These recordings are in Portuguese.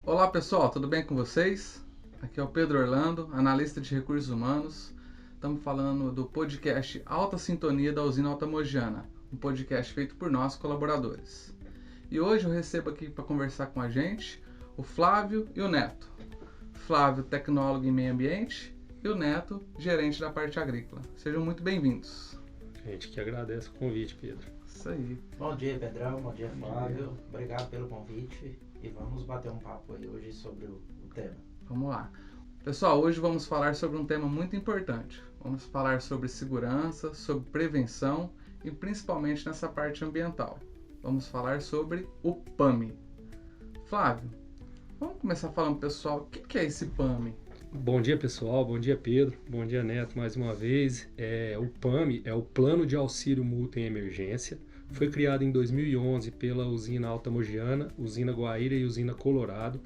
Olá pessoal, tudo bem com vocês? Aqui é o Pedro Orlando, analista de recursos humanos. Estamos falando do podcast Alta Sintonia da Usina Altamogiana, um podcast feito por nós, colaboradores. E hoje eu recebo aqui para conversar com a gente o Flávio e o Neto. Flávio, tecnólogo em meio ambiente, e o Neto, gerente da parte agrícola. Sejam muito bem-vindos. A gente que agradece o convite, Pedro. Isso aí. Bom dia, Pedrão. Bom dia, Flávio. Obrigado pelo convite e vamos bater um papo aí hoje sobre o tema. Vamos lá. Pessoal, hoje vamos falar sobre um tema muito importante. Vamos falar sobre segurança, sobre prevenção e principalmente nessa parte ambiental. Vamos falar sobre o PAMI. Flávio, vamos começar falando, pessoal, o que é esse PAMI? Bom dia, pessoal. Bom dia, Pedro. Bom dia, Neto, mais uma vez. O PAMI é o Plano de Auxílio Mútuo em Emergência. Foi criado em 2011 pela usina Altamogiana, usina Guaíra e usina Colorado.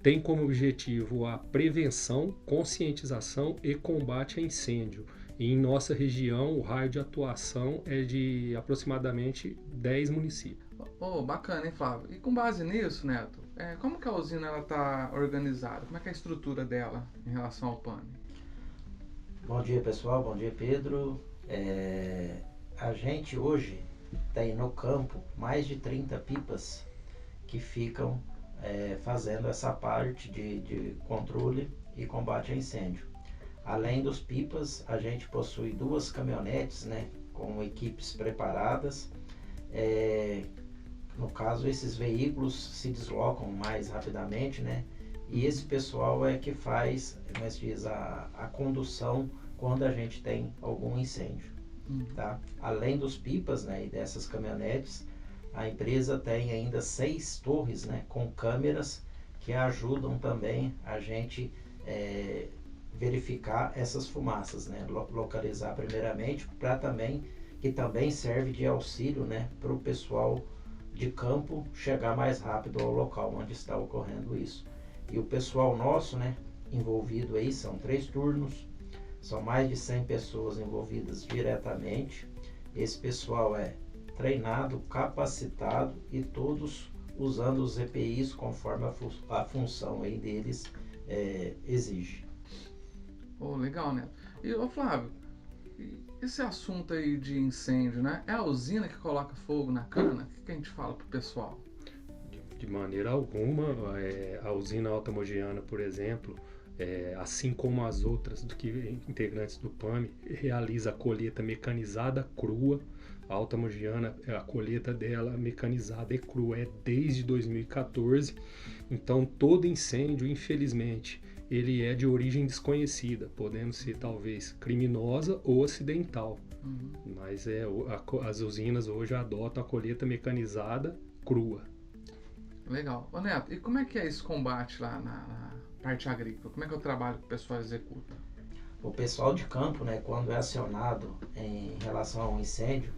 Tem como objetivo a prevenção, conscientização e combate a incêndio. E em nossa região, o raio de atuação é de aproximadamente 10 municípios. Oh, bacana, hein, Flávio? E com base nisso, Neto, como que a usina está organizada? Como é que é a estrutura dela em relação ao PAMI? Bom dia, pessoal. Bom dia, Pedro. A gente hoje tem no campo mais de 30 pipas que ficam fazendo essa parte de controle e combate a incêndio. Além dos pipas, a gente possui 2 caminhonetes, né, com equipes preparadas. No caso, esses veículos se deslocam mais rapidamente, né? E esse pessoal é que faz, como se diz, a condução quando a gente tem algum incêndio. Tá? Além dos pipas, né, e dessas caminhonetes, a empresa tem ainda 6 torres, né, com câmeras que ajudam também a gente verificar essas fumaças, né, localizar primeiramente, que também serve de auxílio, né, para o pessoal de campo chegar mais rápido ao local onde está ocorrendo isso. E o pessoal nosso, né, envolvido aí, são 3 turnos, são mais de 100 pessoas envolvidas diretamente. Esse pessoal é treinado, capacitado e todos usando os EPIs conforme a função aí deles exige. Oh, legal, Neto. E, Flávio, esse assunto aí de incêndio, né? É a usina que coloca fogo na cana? O que a gente fala pro pessoal? De maneira alguma, a usina Altamogiana, por exemplo, assim como as outras integrantes do PAMI, realiza a colheita mecanizada crua. A Altamogiana, a colheita dela mecanizada e crua é desde 2014. Então, todo incêndio, infelizmente, ele é de origem desconhecida, podendo ser talvez criminosa ou acidental. Mas as usinas hoje adotam a colheita mecanizada crua. Legal. Ô Neto, e como é que é esse combate lá na parte agrícola? Como é que é o trabalho que o pessoal executa? O pessoal de campo, né, quando é acionado em relação ao incêndio,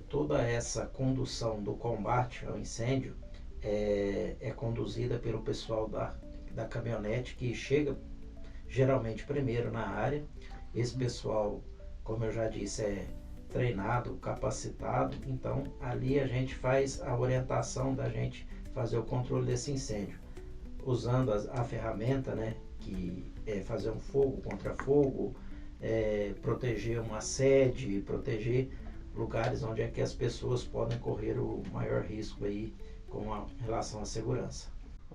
toda essa condução do combate ao incêndio é conduzida pelo pessoal da caminhonete que chega geralmente primeiro na área. Esse pessoal, como eu já disse, é treinado, capacitado, então ali a gente faz a orientação da gente fazer o controle desse incêndio, usando a ferramenta, né, que é fazer um fogo contra fogo, proteger uma sede, proteger lugares onde é que as pessoas podem correr o maior risco aí com relação à segurança.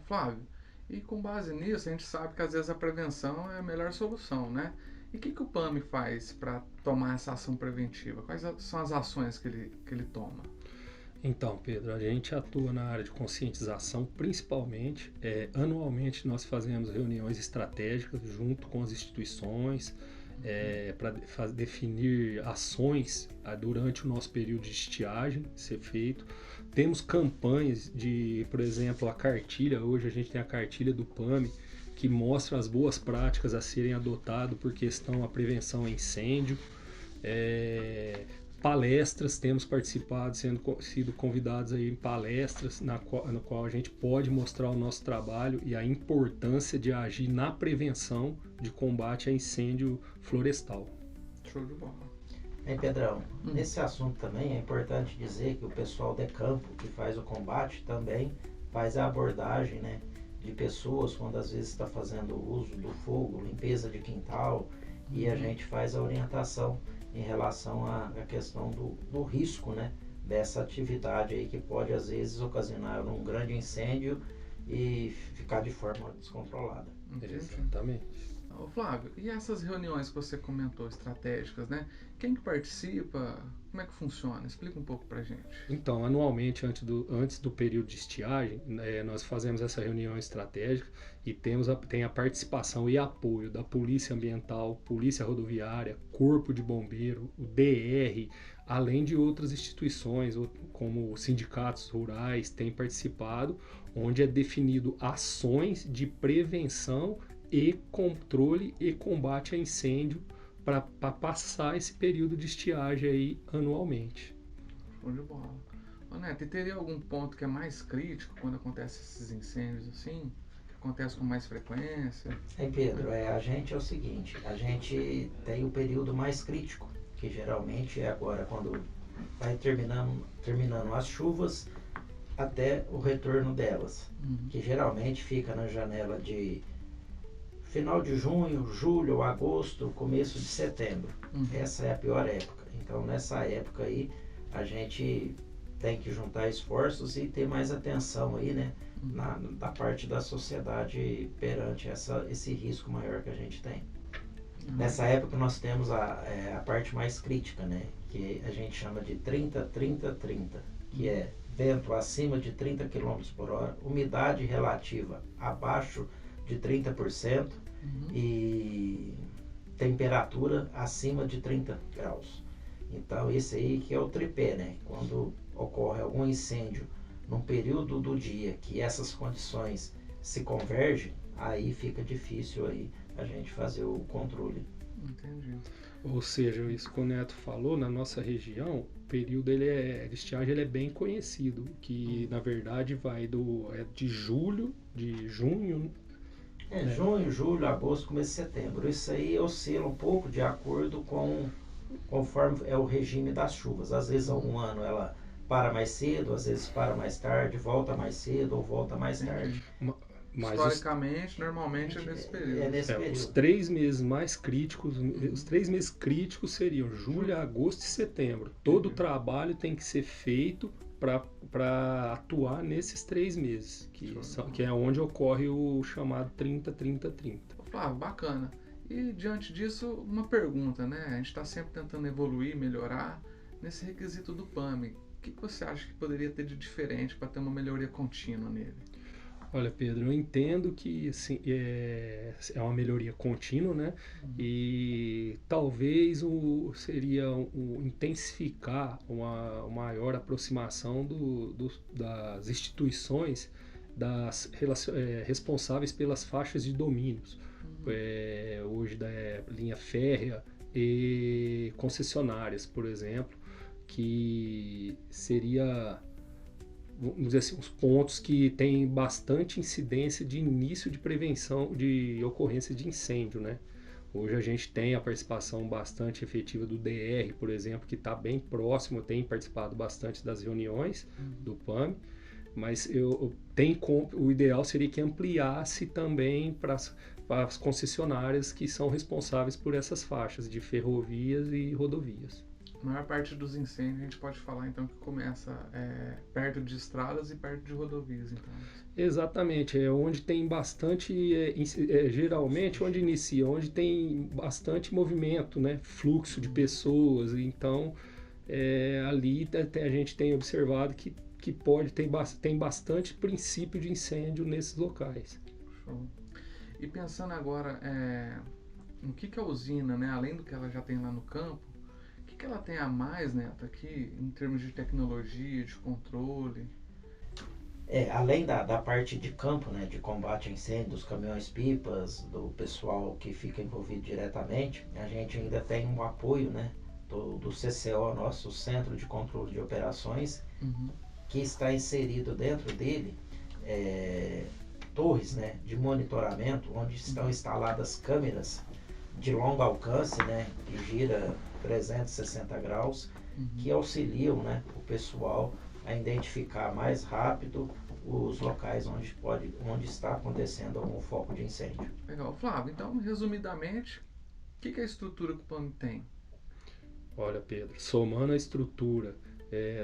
Flávio, e com base nisso a gente sabe que às vezes a prevenção é a melhor solução, né? E o que o PAMI faz para tomar essa ação preventiva? Quais são as ações que ele toma? Então, Pedro, a gente atua na área de conscientização, principalmente. Anualmente nós fazemos reuniões estratégicas junto com as instituições para definir ações durante o nosso período de estiagem ser feito. Temos campanhas por exemplo, a cartilha. Hoje a gente tem a cartilha do PAMI, que mostra as boas práticas a serem adotadas por questão à prevenção a incêndio. Palestras, temos participado, sido convidados aí em palestras na qual a gente pode mostrar o nosso trabalho e a importância de agir na prevenção de combate a incêndio florestal. Show de bola. Bem, Pedrão, nesse assunto também é importante dizer que o pessoal de campo que faz o combate também faz a abordagem, né, de pessoas quando às vezes está fazendo uso do fogo, limpeza de quintal, e a gente faz a orientação em relação à questão do risco, né, dessa atividade aí que pode às vezes ocasionar um grande incêndio e ficar de forma descontrolada. Entendi. Exatamente. Ô Flávio, e essas reuniões que você comentou, estratégicas, né? Quem que participa? Como é que funciona? Explica um pouco pra gente. Então, anualmente, antes do período de estiagem, nós fazemos essa reunião estratégica e tem a participação e apoio da Polícia Ambiental, Polícia Rodoviária, Corpo de Bombeiro, o DR, além de outras instituições, como sindicatos rurais, têm participado, onde é definido ações de prevenção e controle e combate a incêndio para passar esse período de estiagem aí anualmente. Show de bola. Ô Neto, e teria algum ponto que é mais crítico quando acontecem esses incêndios assim? Que acontece com mais frequência? Pedro, a gente é o seguinte, a gente tem o período mais crítico, que geralmente é agora quando vai terminando as chuvas até o retorno delas, que geralmente fica na janela de final de junho, julho, agosto, começo de setembro. Essa é a pior época. Então, nessa época aí, a gente tem que juntar esforços e ter mais atenção aí, né, da parte da sociedade perante esse risco maior que a gente tem. Nessa época, nós temos a parte mais crítica, né, que a gente chama de 30-30-30, que é vento acima de 30 km por hora, umidade relativa abaixo de 30%, e temperatura acima de 30 graus. Então esse aí que é o tripé, né? Quando ocorre algum incêndio num período do dia que essas condições se convergem, aí fica difícil aí a gente fazer o controle. Entendi. Ou seja, isso que o Neto falou, na nossa região, o período de estiagem ele é bem conhecido, que na verdade vai de junho, junho, julho, agosto, começo de setembro. Isso aí oscila um pouco de acordo conforme é o regime das chuvas. Às vezes algum ano ela para mais cedo, às vezes para mais tarde, volta mais cedo ou volta mais tarde. Mas historicamente, normalmente é nesse período. Os 3 meses mais críticos, os 3 meses críticos seriam julho, agosto e setembro. Todo o trabalho tem que ser feito para atuar nesses 3 meses, que é onde ocorre o chamado 30-30-30. Flávio, bacana. E diante disso, uma pergunta, né? A gente está sempre tentando evoluir, melhorar nesse requisito do PAMI. O que você acha que poderia ter de diferente para ter uma melhoria contínua nele? Olha, Pedro, eu entendo que assim, é uma melhoria contínua, né? E talvez seria intensificar uma maior aproximação das instituições responsáveis pelas faixas de domínios. Hoje da linha férrea e concessionárias, por exemplo, que seria, vamos dizer assim, os pontos que têm bastante incidência de início de prevenção de ocorrência de incêndio, né? Hoje a gente tem a participação bastante efetiva do DR, por exemplo, que está bem próximo, tem participado bastante das reuniões do PAMI, mas o ideal seria que ampliasse também para as concessionárias que são responsáveis por essas faixas de ferrovias e rodovias. A maior parte dos incêndios a gente pode falar então que começa perto de estradas e perto de rodovias, então. Exatamente, é onde tem bastante, geralmente onde inicia, onde tem bastante movimento, né, fluxo de pessoas, então ali a gente tem observado que tem bastante princípio de incêndio nesses locais. Show. E pensando agora no que a usina, né, além do que ela já tem lá no campo, o que ela tem a mais, Neto, aqui em termos de tecnologia, de controle? Além da parte de campo, né, de combate a incêndio, dos caminhões-pipas, do pessoal que fica envolvido diretamente, a gente ainda tem um apoio, né, do CCO, nosso Centro de Controle de Operações, que está inserido dentro dele torres, né, de monitoramento, onde estão instaladas câmeras de longo alcance, né, que gira 360 graus, que auxiliam, né, o pessoal a identificar mais rápido os locais onde está acontecendo algum foco de incêndio. Legal. Flávio, então, resumidamente, o que é a estrutura que o PAMI tem? Olha, Pedro, somando a estrutura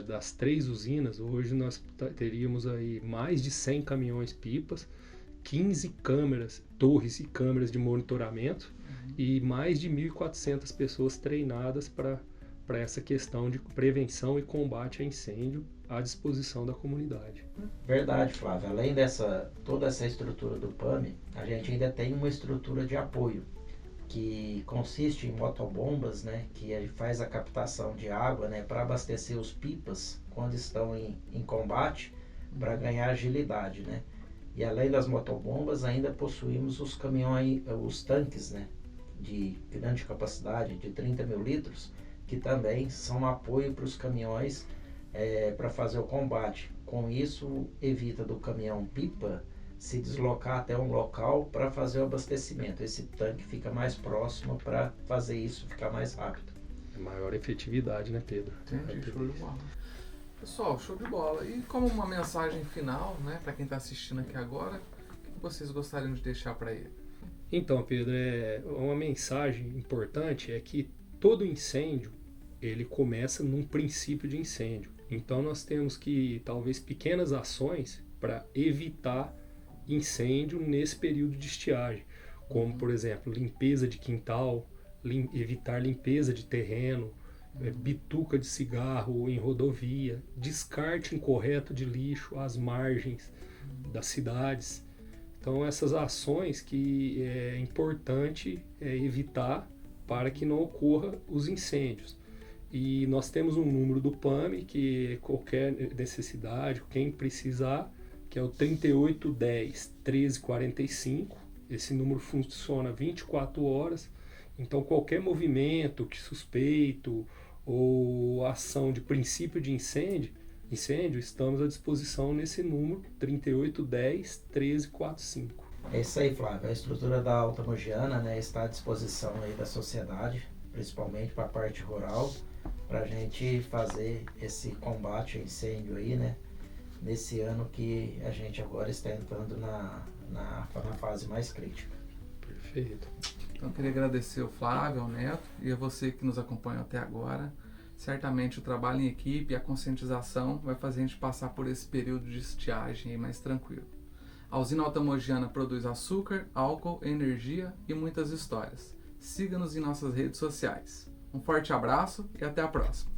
das 3 usinas, hoje nós teríamos aí mais de 100 caminhões-pipas, 15 câmeras, torres e câmeras de monitoramento e mais de 1.400 pessoas treinadas para essa questão de prevenção e combate a incêndio à disposição da comunidade. Verdade, Flávio. Além toda essa estrutura do PAMI, a gente ainda tem uma estrutura de apoio, que consiste em motobombas, né, que faz a captação de água, né, para abastecer os pipas quando estão em combate, para ganhar agilidade, né. E além das motobombas, ainda possuímos os caminhões, os tanques, né, de grande capacidade, de 30 mil litros, que também são apoio para os caminhões para fazer o combate. Com isso, evita do caminhão-pipa se deslocar até um local para fazer o abastecimento. Esse tanque fica mais próximo para fazer isso ficar mais rápido. É maior efetividade, né, Pedro? Entendi, show de bola. Pessoal, show de bola. E como uma mensagem final, né, para quem está assistindo aqui agora, o que vocês gostariam de deixar para ele? Então, Pedro, uma mensagem importante é que todo incêndio, ele começa num princípio de incêndio. Então nós temos que, talvez, pequenas ações para evitar incêndio nesse período de estiagem, como, por exemplo, limpeza de quintal, evitar limpeza de terreno, bituca de cigarro em rodovia, descarte incorreto de lixo às margens das cidades. Então essas ações que é importante evitar para que não ocorra os incêndios. E nós temos um número do PAMI, que qualquer necessidade, quem precisar, que é o 3810 1345. Esse número funciona 24 horas. Então qualquer movimento que suspeito ou ação de princípio de incêndio, estamos à disposição nesse número 3810 1345. É isso aí, Flávio. A estrutura da Alta Mogiana, né, está à disposição aí da sociedade, principalmente para a parte rural, para a gente fazer esse combate a incêndio aí, né? Nesse ano que a gente agora está entrando na fase mais crítica. Perfeito. Então eu queria agradecer ao Flávio, ao Neto e a você que nos acompanhou até agora. Certamente o trabalho em equipe e a conscientização vai fazer a gente passar por esse período de estiagem aí mais tranquilo. A usina Alta Mogiana produz açúcar, álcool, energia e muitas histórias. Siga-nos em nossas redes sociais. Um forte abraço e até a próxima.